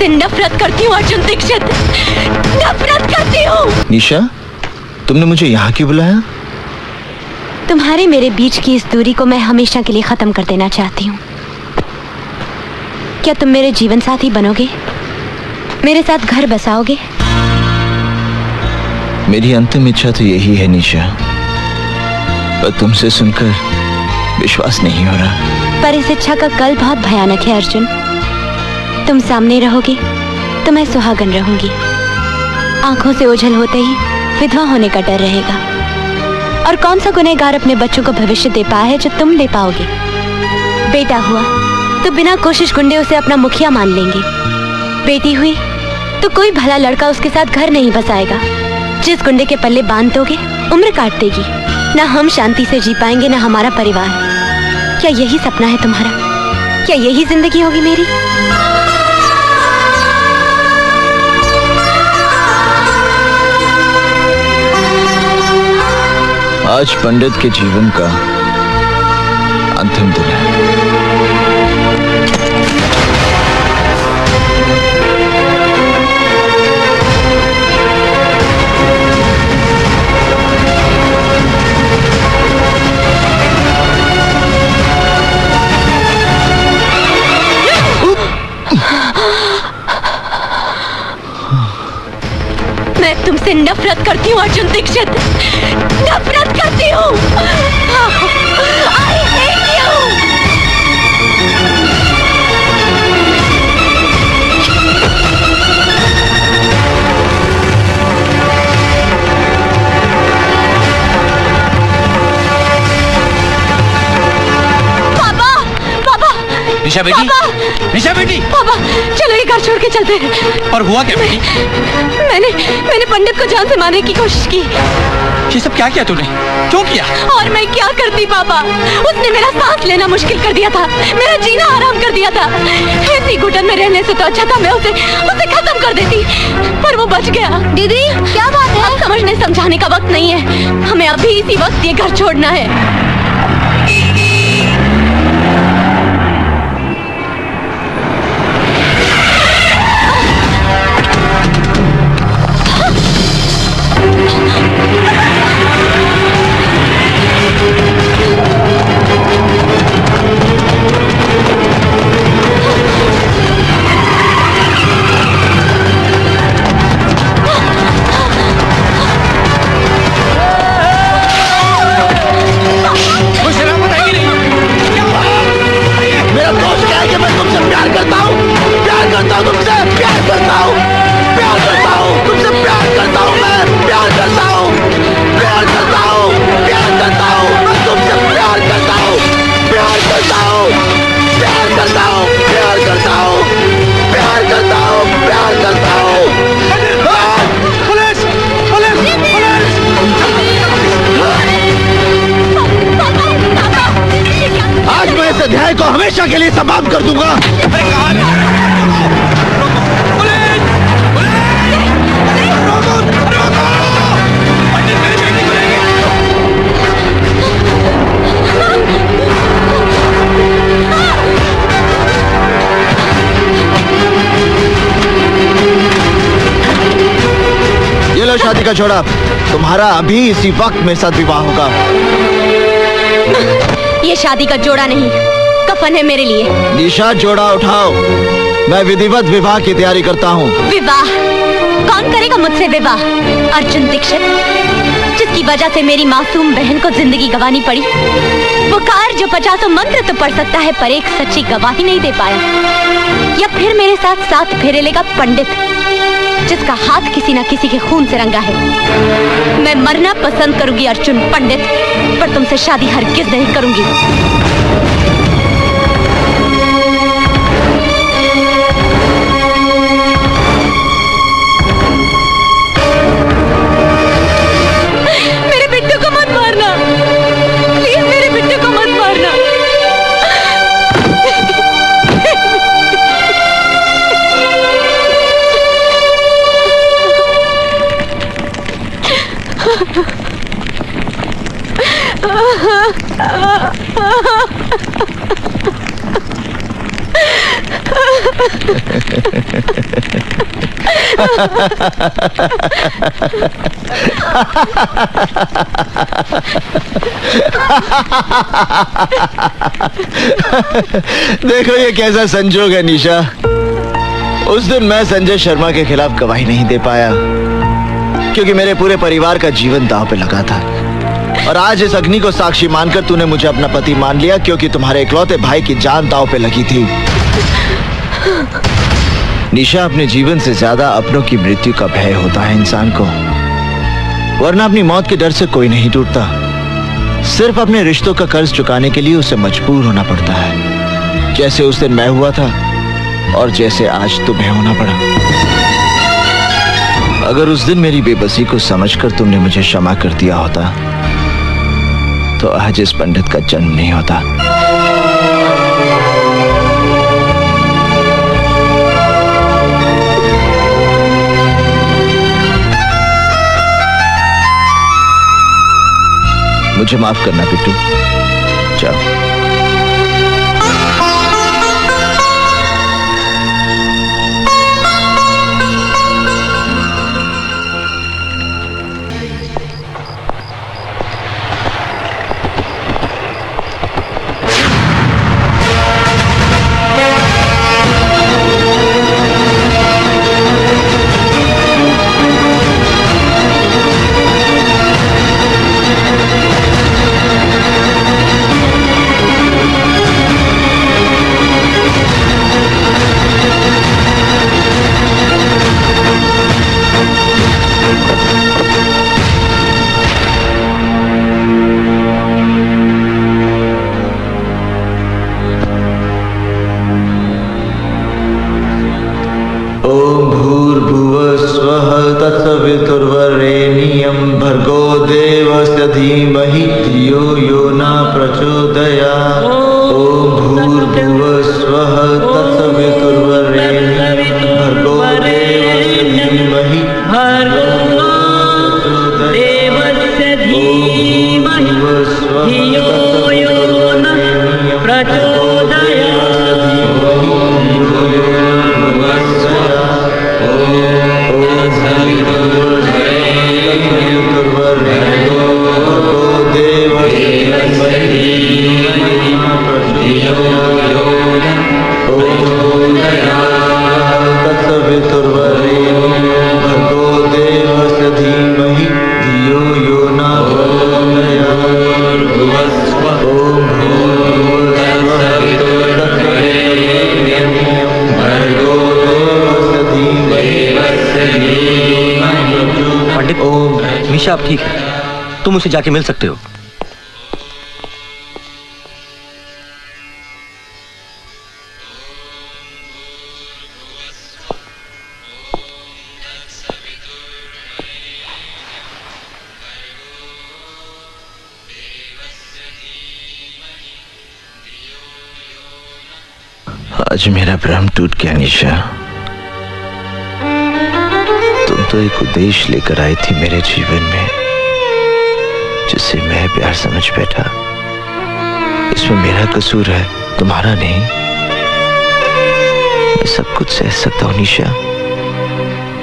तुमसे नफरत करती हूँ अर्जुन दीक्षित, नफरत करती हूँ। निशा, तुमने मुझे यहाँ क्यों बुलाया? तुम्हारे मेरे बीच की इस दूरी को मैं हमेशा के लिए खत्म कर देना चाहती हूँ। क्या तुम मेरे जीवन साथी बनोगे? मेरे साथ घर बसाओगे? मेरी अंतिम इच्छा तो यही है निशा, पर तुमसे सुनकर विश्वास नहीं हो रहा। पर इस इच्छा का कल बहुत भयानक है अर्जुन। तुम सामने रहोगे तो मैं सुहागन रहूंगी। आंखों से ओझल होते ही विधवा होने का डर रहेगा। और कौन सा गुनहगार अपने बच्चों को भविष्य दे पाया है जो तुम दे पाओगे? बेटा हुआ तो बिना कोशिश गुंडे उसे अपना मुखिया मान लेंगे। बेटी हुई तो कोई भला लड़का उसके साथ घर नहीं बसाएगा। जिस गुंडे के पल्ले बांध दोगे उम्र काट देगी। ना हम शांति से जी पाएंगे ना हमारा परिवार। क्या यही सपना है तुम्हारा? क्या यही जिंदगी होगी मेरी? आज पंडित के जीवन का अंतिम दिन है। मैं तुमसे नफरत करती हूँ अर्जुन दीक्षित, नफरत करती हूँ। I hate you। पापा, पापा, निशा बेटी, निशा बेटी, पापा, चलो ये घर छोड़ के चलते हैं। पर हुआ क्या बेटी? मैंने पंडित को जान से मारने की कोशिश की। ये सब क्या किया तूने? क्यों किया? और मैं क्या करती पापा? उसने मेरा सांस लेना मुश्किल कर दिया था, मेरा जीना हराम कर दिया था। ऐसी घुटन में रहने से तो अच्छा था मैं उसे खत्म कर देती, पर वो बच गया। दीदी क्या बात है? अब समझने समझाने का वक्त नहीं है, हमें अभी इसी वक्त ये घर छोड़ना है। अध्याय को हमेशा के लिए समाप्त कर दूंगा। ये लो शादी का जोड़ा, तुम्हारा अभी इसी वक्त मेरे साथ विवाह होगा। ये शादी का जोड़ा नहीं, कफन है मेरे लिए। निशा, जोड़ा उठाओ, मैं विधिवत विवाह की तैयारी करता हूँ। विवाह? कौन करेगा मुझसे विवाह? अर्जुन दीक्षित, जिसकी वजह से मेरी मासूम बहन को जिंदगी गंवानी पड़ी। वो कार जो 50 मंत्र तो पढ़ सकता है पर एक सच्ची गवाही नहीं दे पाया। या फिर मेरे साथ 7 फेरे लेगा पंडित, जिसका हाथ किसी न किसी के खून से रंगा है। मैं मरना पसंद करूंगी अर्जुन पंडित, पर तुमसे शादी हरगिज नहीं करूंगी। देखो ये कैसा संजोग है निशा। उस दिन मैं संजय शर्मा के खिलाफ गवाही नहीं दे पाया क्योंकि मेरे पूरे परिवार का जीवन दांव पे लगा था। और आज इस अग्नि को साक्षी मानकर तूने मुझे अपना पति मान लिया क्योंकि तुम्हारे इकलौते भाई की जान दांव पे लगी थी। निशा, अपने जीवन से ज्यादा अपनों की मृत्यु का भय होता है इंसान को, वरना अपनी मौत के डर से कोई नहीं टूटता। सिर्फ अपने रिश्तों का कर्ज चुकाने के लिए उसे मजबूर होना पड़ता है, जैसे उस दिन मैं हुआ था और जैसे आज तुम्हें होना पड़ा। अगर उस दिन मेरी बेबसी को समझकर तुमने मुझे क्षमा कर दिया होता तो आज इस पंडित का जन्म नहीं होता। मुझे माफ करना बिट्टू, जाओ। तत्सवितुर्वरेण्यं भर्गो देवस्य धीमहि धियो यो न प्रचोदयात्। ओम भूर्भुवः स्वः तत्सवितुर्वरेण्यं भर्गो देवस्य धीमहि धियो यो न प्रचोदयात्। पंडित, निशा अब ठीक है, तुम उसे जाके मिल सकते हो। आज मेरा भ्रम टूट गया निशा। तुम तो एक उद्देश्य लेकर आई थी मेरे जीवन में, जिसे मैं प्यार समझ बैठा। इसमें मेरा कसूर है, तुम्हारा नहीं। मैं सब कुछ सह सकता हूं निशा,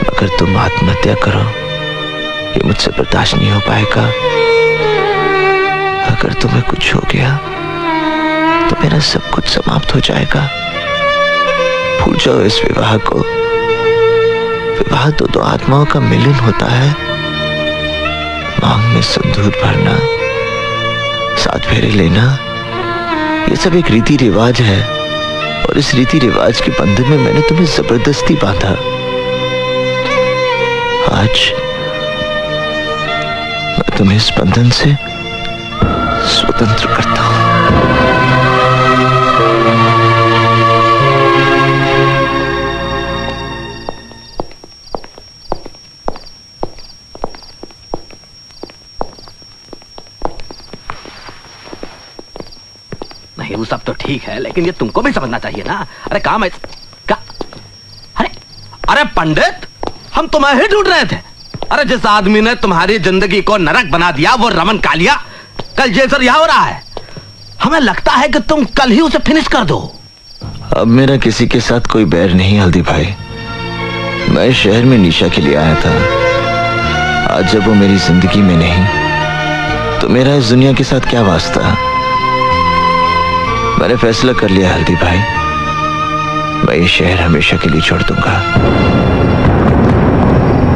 मगर तुम आत्महत्या करो ये मुझसे बर्दाश्त नहीं हो पाएगा। अगर तुम्हें कुछ हो गया तो मेरा सब कुछ समाप्त हो जाएगा। भूल जाओ इस विवाह को। विवाह तो दो आत्माओं का मिलन होता है। मांग में सिंदूर भरना, 7 फेरे लेना, ये सब एक रीति रिवाज है। और इस रीति रिवाज के बंधन में मैंने तुम्हें जबरदस्ती बांधा। आज मैं तुम्हें इस बंधन से स्वतंत्र करता हूं। नहीं, वो सब तो ठीक है, लेकिन ये तुमको भी समझना चाहिए ना। अरे काम है क्या? अरे पंडित, हम तुम्हें ही ढूंढ रहे थे। अरे जिस आदमी ने तुम्हारी जिंदगी को नरक बना दिया वो रमन कालिया कल ये सर यहाँ हो रहा है। हमें लगता है कि तुम कल ही उसे फिनिश कर दो। अब मेरा किसी के साथ कोई बैर नहीं हल्दी भाई। मैं शहर में निशा के लिए आया था। आज जब वो मेरी जिंदगी में नहीं तो मेरा इस दुनिया के साथ क्या वास्ता। मैंने फैसला कर लिया हल्दी भाई, मैं ये शहर हमेशा के लिए छोड़ दूंगा।